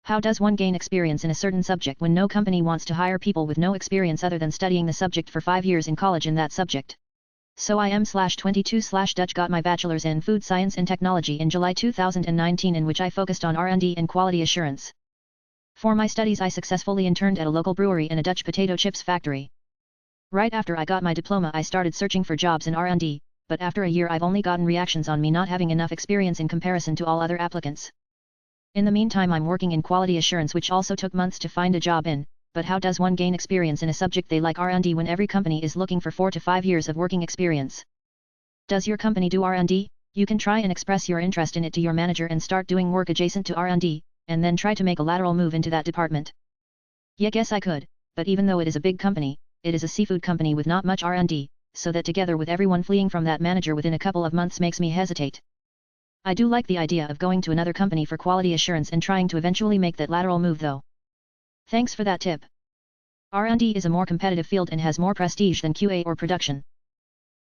How does one gain experience in a certain subject when no company wants to hire people with no experience other than studying the subject for 5 years in college in that subject? So I am/22/Dutch got my bachelor's in food science and technology in July 2019, in which I focused on R&D and quality assurance. For my studies I successfully interned at a local brewery and a Dutch potato chips factory. Right after I got my diploma I started searching for jobs in R&D, but after a year I've only gotten reactions on me not having enough experience in comparison to all other applicants. In the meantime I'm working in quality assurance, which also took months to find a job in, but how does one gain experience in a subject they like R&D when every company is looking for 4 to 5 years of working experience? Does your company do R&D? You can try and express your interest in it to your manager and start doing work adjacent to R&D, and then try to make a lateral move into that department. Yeah, guess I could, but even though it is a big company, it is a seafood company with not much R&D, so that together with everyone fleeing from that manager within a couple of months makes me hesitate. I do like the idea of going to another company for quality assurance and trying to eventually make that lateral move though. Thanks for that tip. R&D is a more competitive field and has more prestige than QA or production.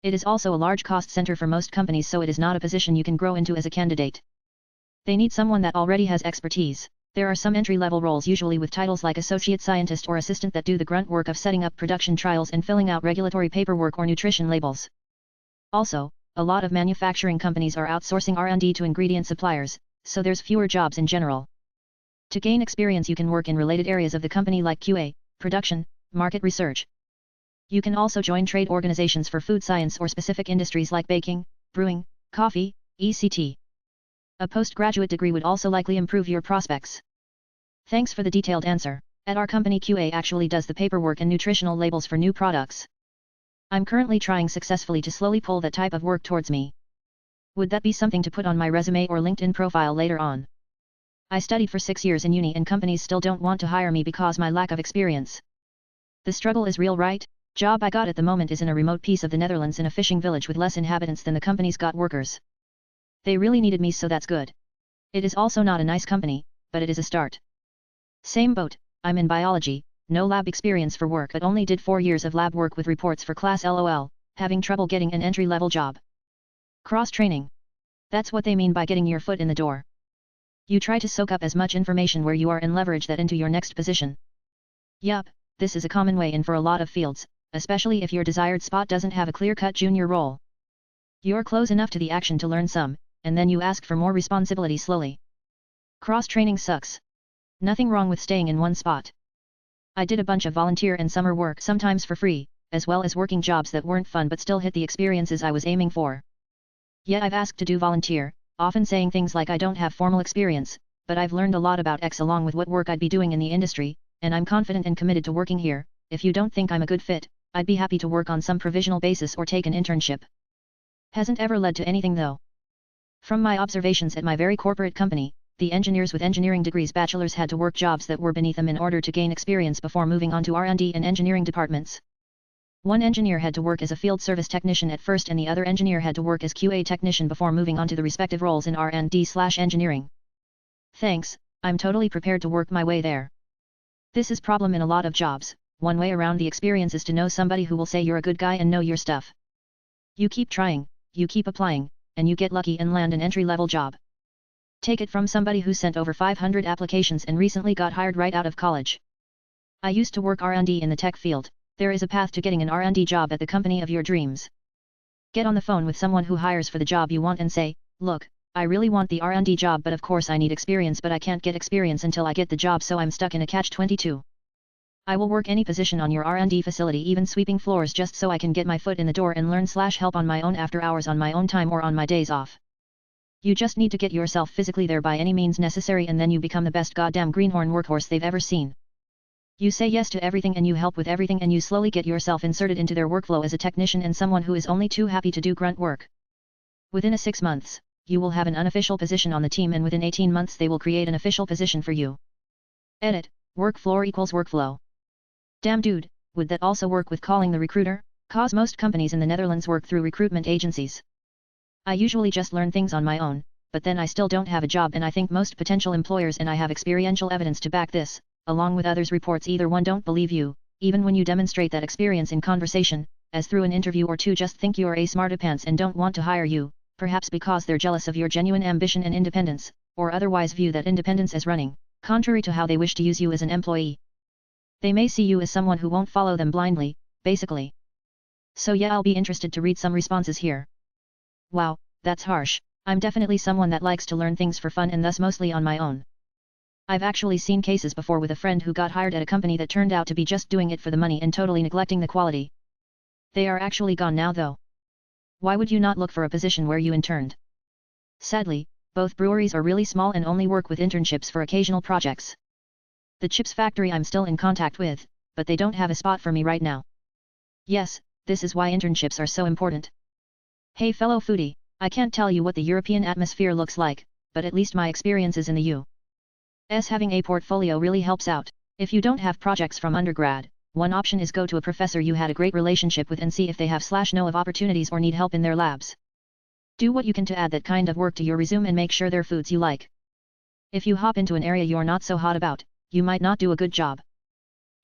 It is also a large cost center for most companies, so it is not a position you can grow into as a candidate. They need someone that already has expertise. There are some entry-level roles usually with titles like associate scientist or assistant that do the grunt work of setting up production trials and filling out regulatory paperwork or nutrition labels. Also, a lot of manufacturing companies are outsourcing R&D to ingredient suppliers, so there's fewer jobs in general. To gain experience you can work in related areas of the company like QA, production, market research. You can also join trade organizations for food science or specific industries like baking, brewing, coffee, etc. A postgraduate degree would also likely improve your prospects. Thanks for the detailed answer. At our company QA actually does the paperwork and nutritional labels for new products. I'm currently trying successfully to slowly pull that type of work towards me. Would that be something to put on my resume or LinkedIn profile later on? I studied for 6 years in uni and companies still don't want to hire me because my lack of experience. The struggle is real, right? Job I got at the moment is in a remote piece of the Netherlands in a fishing village with less inhabitants than the company's got workers. They really needed me, so that's good. It is also not a nice company, but it is a start. Same boat, I'm in biology. No lab experience for work but only did 4 years of lab work with reports for class LOL, having trouble getting an entry-level job. Cross-training. That's what they mean by getting your foot in the door. You try to soak up as much information where you are and leverage that into your next position. Yup, this is a common way in for a lot of fields, especially if your desired spot doesn't have a clear-cut junior role. You're close enough to the action to learn some, and then you ask for more responsibility slowly. Cross-training sucks. Nothing wrong with staying in one spot. I did a bunch of volunteer and summer work, sometimes for free, as well as working jobs that weren't fun but still hit the experiences I was aiming for. Yet I've asked to do volunteer, often saying things like I don't have formal experience, but I've learned a lot about X along with what work I'd be doing in the industry, and I'm confident and committed to working here. If you don't think I'm a good fit, I'd be happy to work on some provisional basis or take an internship. Hasn't ever led to anything though. From my observations at my very corporate company, the engineers with engineering degrees bachelors had to work jobs that were beneath them in order to gain experience before moving on to R&D and engineering departments. One engineer had to work as a field service technician at first and the other engineer had to work as QA technician before moving on to the respective roles in R&D/engineering. Thanks, I'm totally prepared to work my way there. This is problem in a lot of jobs. One way around the experience is to know somebody who will say you're a good guy and know your stuff. You keep trying, you keep applying, and you get lucky and land an entry-level job. Take it from somebody who sent over 500 applications and recently got hired right out of college. I used to work R&D in the tech field. There is a path to getting an R&D job at the company of your dreams. Get on the phone with someone who hires for the job you want and say, look, I really want the R&D job but of course I need experience but I can't get experience until I get the job so I'm stuck in a catch-22. I will work any position on your R&D facility, even sweeping floors, just so I can get my foot in the door and learn/help on my own after hours on my own time or on my days off. You just need to get yourself physically there by any means necessary and then you become the best goddamn greenhorn workhorse they've ever seen. You say yes to everything and you help with everything and you slowly get yourself inserted into their workflow as a technician and someone who is only too happy to do grunt work. Within 6 months, you will have an unofficial position on the team and within 18 months they will create an official position for you. Edit, workflow equals workflow. Damn dude, would that also work with calling the recruiter? Cause most companies in the Netherlands work through recruitment agencies. I usually just learn things on my own, but then I still don't have a job and I think most potential employers, and I have experiential evidence to back this, along with others' reports, either one don't believe you, even when you demonstrate that experience in conversation, as through an interview, or two just think you're a smartapants and don't want to hire you, perhaps because they're jealous of your genuine ambition and independence, or otherwise view that independence as running contrary to how they wish to use you as an employee. They may see you as someone who won't follow them blindly, basically. So yeah, I'll be interested to read some responses here. Wow, that's harsh. I'm definitely someone that likes to learn things for fun and thus mostly on my own. I've actually seen cases before with a friend who got hired at a company that turned out to be just doing it for the money and totally neglecting the quality. They are actually gone now though. Why would you not look for a position where you interned? Sadly, both breweries are really small and only work with internships for occasional projects. The chips factory I'm still in contact with, but they don't have a spot for me right now. Yes, this is why internships are so important. Hey fellow foodie, I can't tell you what the European atmosphere looks like, but at least my experiences in the U.S. having a portfolio really helps out. If you don't have projects from undergrad, one option is go to a professor you had a great relationship with and see if they have/know of opportunities or need help in their labs. Do what you can to add that kind of work to your resume and make sure they're foods you like. If you hop into an area you're not so hot about, you might not do a good job.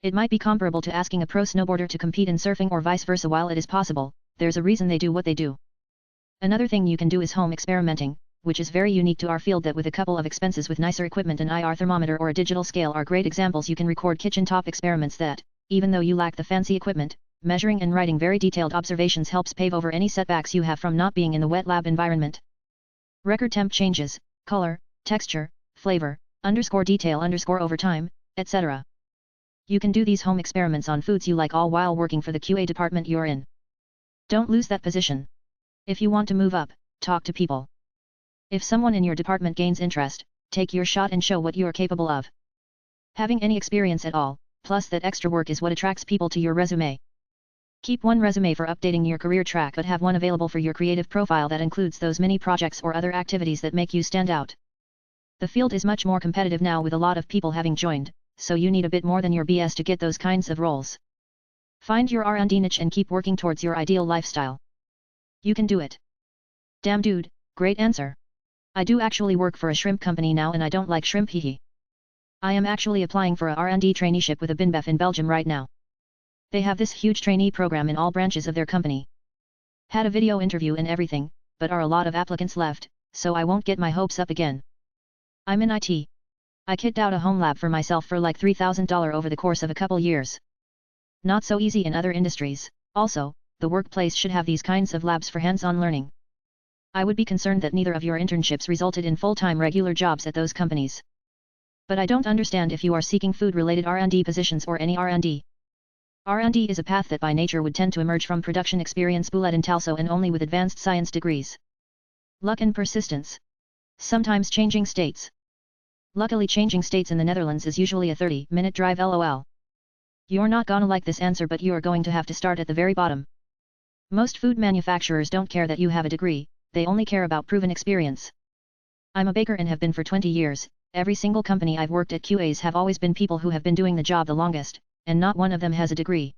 It might be comparable to asking a pro snowboarder to compete in surfing or vice versa. While it is possible, there's a reason they do what they do. Another thing you can do is home experimenting, which is very unique to our field, that with a couple of expenses with nicer equipment, an IR thermometer or a digital scale are great examples. You can record kitchen top experiments that, even though you lack the fancy equipment, measuring and writing very detailed observations helps pave over any setbacks you have from not being in the wet lab environment. Record temp changes, color, texture, flavor, _detail over time, etc. You can do these home experiments on foods you like all while working for the QA department you're in. Don't lose that position. If you want to move up, talk to people. If someone in your department gains interest, take your shot and show what you are capable of. Having any experience at all, plus that extra work, is what attracts people to your resume. Keep one resume for updating your career track, but have one available for your creative profile that includes those mini projects or other activities that make you stand out. The field is much more competitive now with a lot of people having joined, so you need a bit more than your BS to get those kinds of roles. Find your R&D niche and keep working towards your ideal lifestyle. You can do it. Damn dude, great answer. I do actually work for a shrimp company now and I don't like shrimp, hehe. I am actually applying for a R&D traineeship with a BinBef in Belgium right now. They have this huge trainee program in all branches of their company. Had a video interview and everything, but are a lot of applicants left, so I won't get my hopes up again. I'm in IT. I kitted out a home lab for myself for like $3,000 over the course of a couple years. Not so easy in other industries. Also, the workplace should have these kinds of labs for hands-on learning. I would be concerned that neither of your internships resulted in full-time regular jobs at those companies. But I don't understand if you are seeking food-related R&D positions or any R&D. R&D is a path that by nature would tend to emerge from production experience bullet and also, and only with advanced science degrees. Luck and persistence. Sometimes changing states. Luckily changing states in the Netherlands is usually a 30-minute drive, lol. You're not gonna like this answer, but you are going to have to start at the very bottom. Most food manufacturers don't care that you have a degree, they only care about proven experience. I'm a baker and have been for 20 years, every single company I've worked at QAs have always been people who have been doing the job the longest, and not one of them has a degree.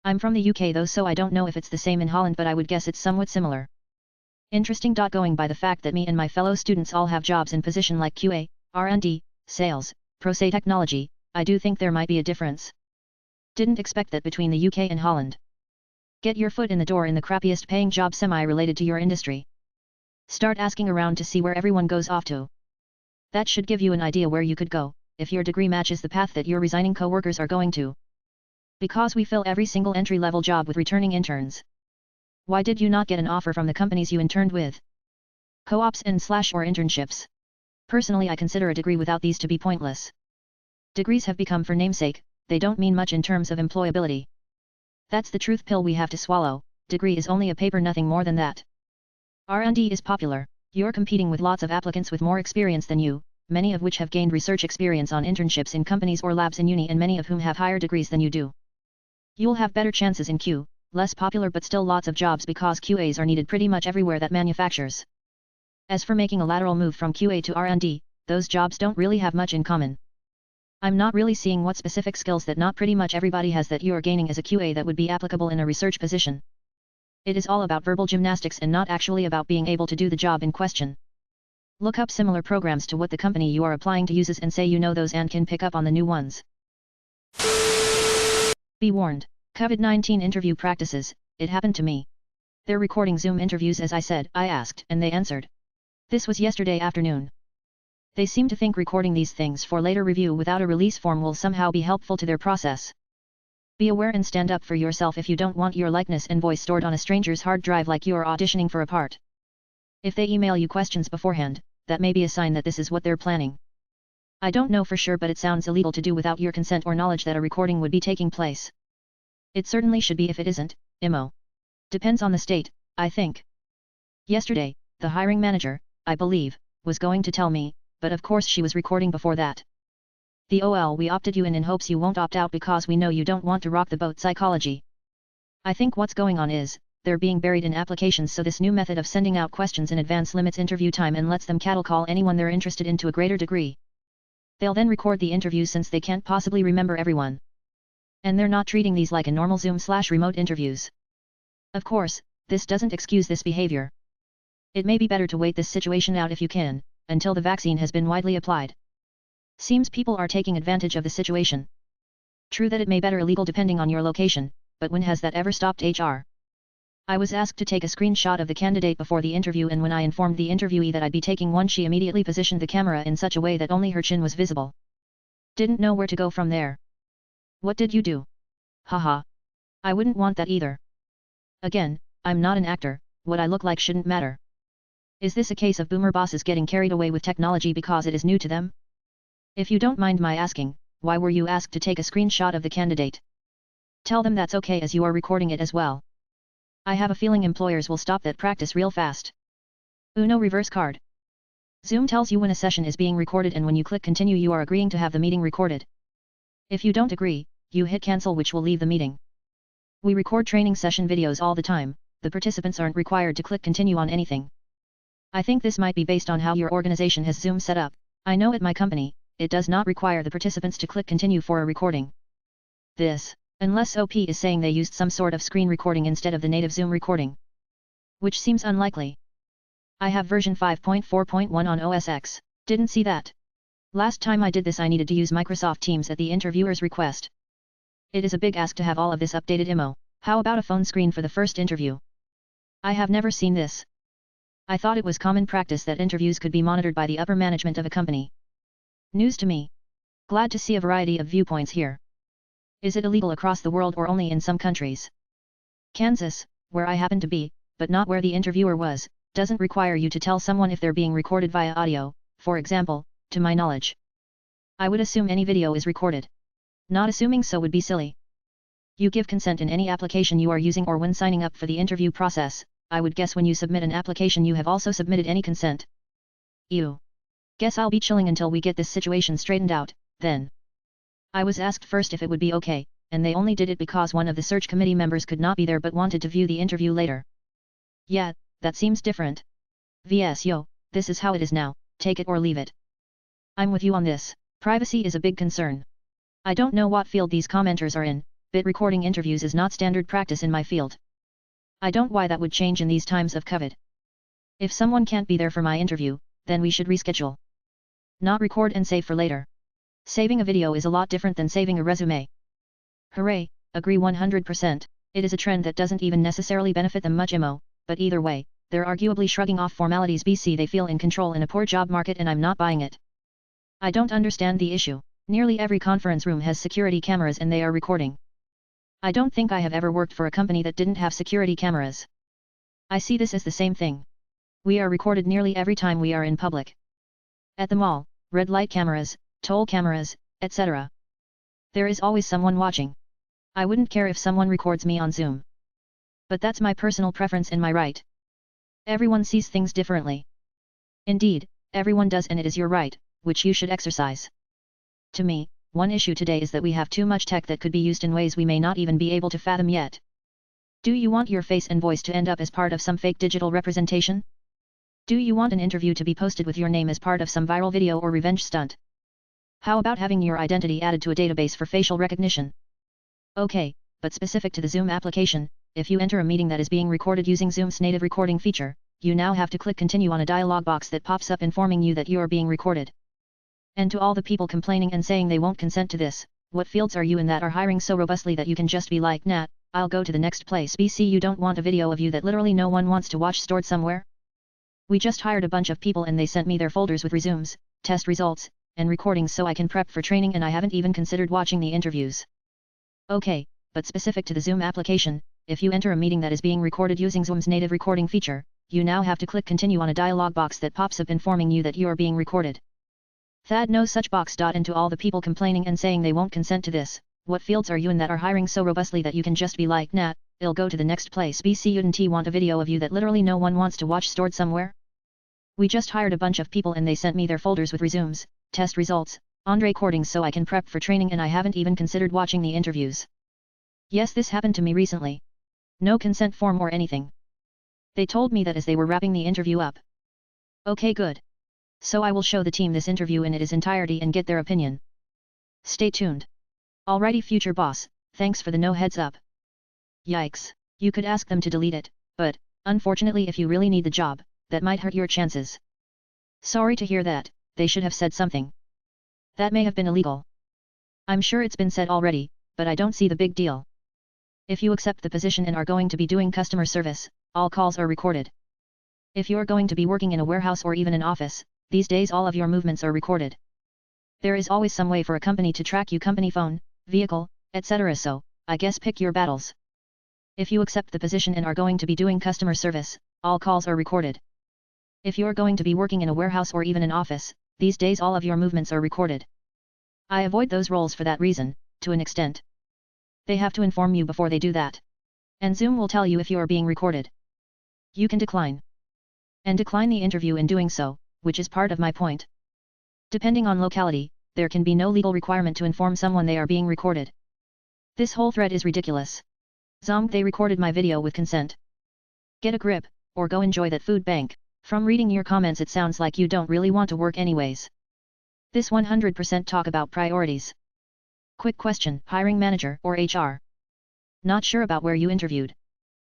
I'm from the UK though, so I don't know if it's the same in Holland, but I would guess it's somewhat similar. Interesting. Going by the fact that me and my fellow students all have jobs in position like QA, R&D, sales, process technology, I do think there might be a difference. Didn't expect that between the UK and Holland. Get your foot in the door in the crappiest paying job semi-related to your industry. Start asking around to see where everyone goes off to. That should give you an idea where you could go, if your degree matches the path that your resigning co-workers are going to. Because we fill every single entry-level job with returning interns. Why did you not get an offer from the companies you interned with? Co-ops and/or internships. Personally, I consider a degree without these to be pointless. Degrees have become for namesake, they don't mean much in terms of employability. That's the truth pill we have to swallow. Degree is only a paper, nothing more than that. R&D is popular, you're competing with lots of applicants with more experience than you, many of which have gained research experience on internships in companies or labs in uni, and many of whom have higher degrees than you do. You'll have better chances in Q, less popular but still lots of jobs, because QAs are needed pretty much everywhere that manufactures. As for making a lateral move from QA to R&D, those jobs don't really have much in common. I'm not really seeing what specific skills that not pretty much everybody has that you are gaining as a QA that would be applicable in a research position. It is all about verbal gymnastics and not actually about being able to do the job in question. Look up similar programs to what the company you are applying to uses and say you know those and can pick up on the new ones. Be warned, COVID-19 interview practices, it happened to me. They're recording Zoom interviews as I said, I asked, and they answered. This was yesterday afternoon. They seem to think recording these things for later review without a release form will somehow be helpful to their process. Be aware and stand up for yourself if you don't want your likeness and voice stored on a stranger's hard drive like you're auditioning for a part. If they email you questions beforehand, that may be a sign that this is what they're planning. I don't know for sure, but it sounds illegal to do without your consent or knowledge that a recording would be taking place. It certainly should be if it isn't, IMO. Depends on the state, I think. Yesterday, the hiring manager, I believe, was going to tell me, but of course she was recording before that. We opted you in hopes you won't opt out because we know you don't want to rock the boat psychology. I think what's going on is, they're being buried in applications, so this new method of sending out questions in advance limits interview time and lets them cattle call anyone they're interested in to a greater degree. They'll then record the interviews since they can't possibly remember everyone. And they're not treating these like a normal Zoom/remote interviews. Of course, this doesn't excuse this behavior. It may be better to wait this situation out if you can, until the vaccine has been widely applied. Seems people are taking advantage of the situation. True that it may be illegal depending on your location, but when has that ever stopped HR? I was asked to take a screenshot of the candidate before the interview, and when I informed the interviewee that I'd be taking one, she immediately positioned the camera in such a way that only her chin was visible. Didn't know where to go from there. What did you do? Haha. I wouldn't want that either. Again, I'm not an actor, what I look like shouldn't matter. Is this a case of boomer bosses getting carried away with technology because it is new to them? If you don't mind my asking, why were you asked to take a screenshot of the candidate? Tell them that's okay as you are recording it as well. I have a feeling employers will stop that practice real fast. Uno reverse card. Zoom tells you when a session is being recorded, and when you click continue you are agreeing to have the meeting recorded. If you don't agree, you hit cancel, which will leave the meeting. We record training session videos all the time, the participants aren't required to click continue on anything. I think this might be based on how your organization has Zoom set up. I know at my company, it does not require the participants to click continue for a recording. Unless OP is saying they used some sort of screen recording instead of the native Zoom recording. Which seems unlikely. I have version 5.4.1 on OS X, didn't see that. Last time I did this I needed to use Microsoft Teams at the interviewer's request. It is a big ask to have all of this updated IMO. How about a phone screen for the first interview? I have never seen this. I thought it was common practice that interviews could be monitored by the upper management of a company. News to me. Glad to see a variety of viewpoints here. Is it illegal across the world or only in some countries? Kansas, where I happen to be, but not where the interviewer was, doesn't require you to tell someone if they're being recorded via audio, for example, to my knowledge. I would assume any video is recorded. Not assuming so would be silly. You give consent in any application you are using or when signing up for the interview process. I would guess when you submit an application you have also submitted any consent. Ew. Guess I'll be chilling until we get this situation straightened out, then. I was asked first if it would be okay, and they only did it because one of the search committee members could not be there but wanted to view the interview later. Yeah, that seems different. Vs yo, this is how it is now, take it or leave it. I'm with you on this, privacy is a big concern. I don't know what field these commenters are in, but recording interviews is not standard practice in my field. I don't why that would change in these times of COVID. If someone can't be there for my interview, then we should reschedule. Not record and save for later. Saving a video is a lot different than saving a resume. Hooray, agree 100%, it is a trend that doesn't even necessarily benefit them much IMO, but either way, they're arguably shrugging off formalities BC they feel in control in a poor job market and I'm not buying it. I don't understand the issue, nearly every conference room has security cameras and they are recording. I don't think I have ever worked for a company that didn't have security cameras. I see this as the same thing. We are recorded nearly every time we are in public. At the mall, red light cameras, toll cameras, etc. There is always someone watching. I wouldn't care if someone records me on Zoom. But that's my personal preference and my right. Everyone sees things differently. Indeed, everyone does, and it is your right, which you should exercise. To me, one issue today is that we have too much tech that could be used in ways we may not even be able to fathom yet. Do you want your face and voice to end up as part of some fake digital representation? Do you want an interview to be posted with your name as part of some viral video or revenge stunt? How about having your identity added to a database for facial recognition? Okay, but specific to the Zoom application, if you enter a meeting that is being recorded using Zoom's native recording feature, you now have to click continue on a dialog box that pops up informing you that you are being recorded. And to all the people complaining and saying they won't consent to this, what fields are you in that are hiring so robustly that you can just be like, nah, I'll go to the next place? BC, you don't want a video of you that literally no one wants to watch stored somewhere? We just hired a bunch of people and they sent me their folders with resumes, test results, and recordings so I can prep for training, and I haven't even considered watching the interviews. Okay, but specific to the Zoom application, if you enter a meeting that is being recorded using Zoom's native recording feature, you now have to click continue on a dialog box that pops up informing you that you are being recorded. Thad, no such box. And to all the people complaining and saying they won't consent to this, what fields are you in that are hiring so robustly that you can just be like, nah, it'll go to the next place? BC Udent want a video of you that literally no one wants to watch stored somewhere? We just hired a bunch of people and they sent me their folders with resumes, test results, and recordings so I can prep for training, and I haven't even considered watching the interviews. Yes, this happened to me recently. No consent form or anything. They told me that as they were wrapping the interview up. Okay, good. So I will show the team this interview in its entirety and get their opinion. Stay tuned. Alrighty, future boss, thanks for the no heads up. Yikes, you could ask them to delete it, but, unfortunately if you really need the job, that might hurt your chances. Sorry to hear that, they should have said something. That may have been illegal. I'm sure it's been said already, but I don't see the big deal. If you accept the position and are going to be doing customer service, all calls are recorded. If you're going to be working in a warehouse or even an office, these days all of your movements are recorded. There is always some way for a company to track you: company phone, vehicle, etc. So, I guess pick your battles. If you accept the position and are going to be doing customer service, all calls are recorded. If you're going to be working in a warehouse or even an office, these days all of your movements are recorded. I avoid those roles for that reason, to an extent. They have to inform you before they do that. And Zoom will tell you if you are being recorded. You can decline. And decline the interview in doing so, which is part of my point. Depending on locality, there can be no legal requirement to inform someone they are being recorded. This whole thread is ridiculous. Zong, they recorded my video with consent. Get a grip, or go enjoy that food bank. From reading your comments it sounds like you don't really want to work anyways. This 100% talk about priorities. Quick question: hiring manager or HR? Not sure about where you interviewed.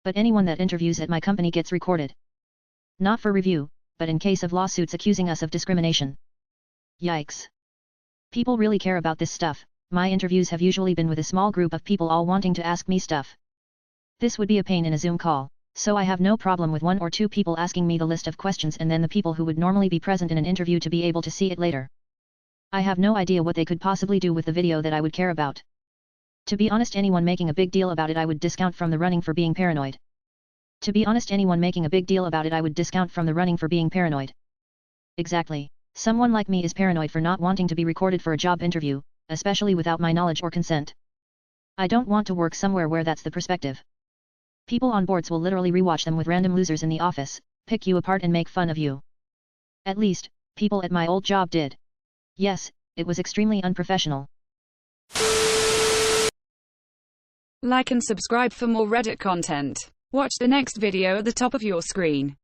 But anyone that interviews at my company gets recorded. Not for review, but in case of lawsuits accusing us of discrimination. Yikes. People really care about this stuff. My interviews have usually been with a small group of people all wanting to ask me stuff. This would be a pain in a Zoom call, so I have no problem with 1 or 2 people asking me the list of questions and then the people who would normally be present in an interview to be able to see it later. I have no idea what they could possibly do with the video that I would care about. To be honest, anyone making a big deal about it I would discount from the running for being paranoid. Exactly. Someone like me is paranoid for not wanting to be recorded for a job interview, especially without my knowledge or consent. I don't want to work somewhere where that's the perspective. People on boards will literally rewatch them with random losers in the office, pick you apart and make fun of you. At least, people at my old job did. Yes, it was extremely unprofessional. Like and subscribe for more Reddit content. Watch the next video at the top of your screen.